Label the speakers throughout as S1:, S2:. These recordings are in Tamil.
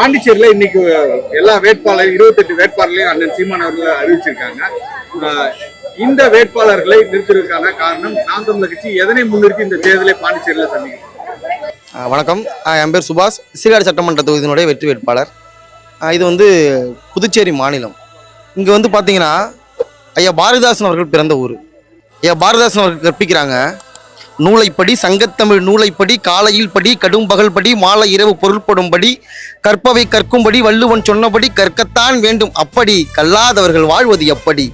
S1: பாண்டிச்சேரியில இன்னைக்கு எல்லா வேட்பாளர் 28 வேட்பாளர்களையும் அண்ணன் சீமான் அவர்கள் அறிவிச்சிருக்காங்க. இந்த வேட்பாளர்களை நிறுத்துவதற்கான காரணம் நாம் தமிழர் கட்சி எதனை முன்னிறுத்தி இந்த தேர்தலை பாண்டிச்சேரியில சந்திக்கும்?
S2: வணக்கம், என் பேர் சுபாஷ், சீர்காழி சட்டமன்ற தொகுதியினுடைய வெற்றி வேட்பாளர். இது வந்து புதுச்சேரி மாநிலம். இங்கே வந்து பார்த்தீங்கன்னா ஐயா பாரதிதாசன் அவர்கள் பிறந்த ஊர். ஐயா பாரதிதாசன் அவர்கள் கற்பிக்கிறாங்க, நூலைப்படி சங்கத்தமிழ் நூலைப்படி காலையில் படி கடும் பகல் படி மாலை இரவு பொருள்படும்படி கற்பவை கற்கும்படி வள்ளுவன் சொன்னபடி கற்கத்தான் வேண்டும், அப்படி கல்லாதவர்கள் வாழ்வது எப்படி,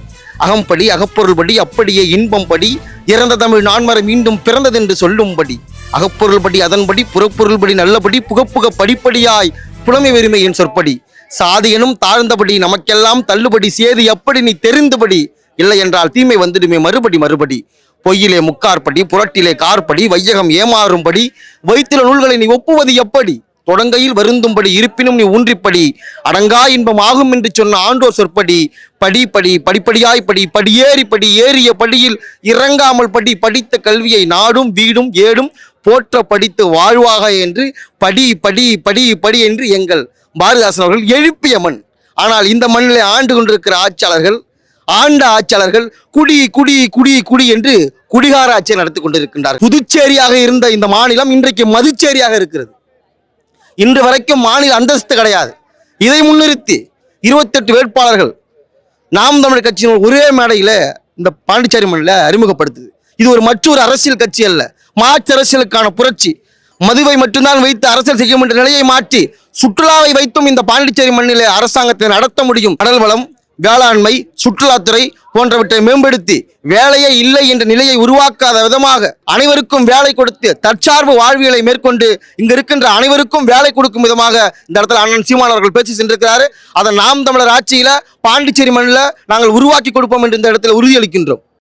S2: அகம்படி அகப்பொருள்படி அப்படியே இன்பம்படி இறந்த தமிழ் நான்மறை மீண்டும் பிறந்ததென்று சொல்லும்படி அகப்பொருள்படி அதன்படி புறப்பொருள்படி நல்லபடி புகப்புக படிப்படியாய் புலமை வெறுமையின் சொற்படி சாதியனும் தாழ்ந்தபடி நமக்கெல்லாம் தள்ளுபடி சேது எப்படி நீ தெரிந்தபடி இல்லை என்றால் தீமை வந்துடுமே மறுபடி மறுபடி பொய்யிலே முக்கார்படி புரட்டிலே கார்படி வையகம் ஏமாறும்படி வைத்தில நூல்களை நீ ஒப்புவது எப்படி தொடங்கையில் வருந்தும்படி இருப்பினும் நீ ஊன்றிப்படி அடங்கா இன்பம் ஆகும் என்று சொன்ன ஆண்டோர் சொற்படி படி படி படிப்படியாய் படி படியேறி படி ஏறிய படியில் இறங்காமல் படி படித்த கல்வியை நாடும் வீடும் ஏடும் போற்ற படித்து வாழ்வாக என்று படி படி படி படி என்று எங்கள் பாரதிதாசன் அவர்கள் எழுப்பிய மண். ஆனால் இந்த மண்ணிலே ஆண்டு கொண்டிருக்கிற ஆட்சியாளர்கள் குடி குடி குடி குடி என்று குடிகார ஆட்சியை நடத்தி கொண்டிருக்கின்றார்கள். புதுச்சேரியாக இருந்த இந்த மாநிலம் இன்றைக்கு மதுச்சேரியாக இருக்கிறது. இன்று வரைக்கும் மாநில அந்தஸ்து கிடையாது. இதை முன்னிறுத்தி 28 வேட்பாளர்கள் நாம் தமிழர் கட்சியின் ஒரே மேடையில் இந்த பாண்டிச்சேரி மண்ணில் அறிமுகப்படுத்துது. இது ஒரு மற்றொரு அரசியல் கட்சி அல்ல, மாற்று அரசியலுக்கான புரட்சி. மதுவை மட்டும்தான் வைத்து அரசியல் செய்யும் என்ற நிலையை மாற்றி சுற்றுலாவை வைத்தும் இந்த பாண்டிச்சேரி மண்ணிலே அரசாங்கத்தை நடத்த முடியும். கடல் வளம், வேளாண்மை, சுற்றுலாத்துறை போன்றவற்றை மேம்படுத்தி வேலையே இல்லை என்ற நிலையை உருவாக்காத விதமாக அனைவருக்கும் வேலை கொடுத்து தற்சார்பு வாழ்வியலை மேற்கொண்டு இங்க இருக்கின்ற அனைவருக்கும் வேலை கொடுக்கும் விதமாக இந்த இடத்துல அண்ணன் சீமான் அவர்கள் பேசி சென்றிருக்கிறாரு. அதை நாம் தமிழர் ஆட்சியில பாண்டிச்சேரி மண்ணில் நாங்கள் உருவாக்கி கொடுப்போம் என்று இந்த இடத்துல உறுதியளிக்கின்றோம்.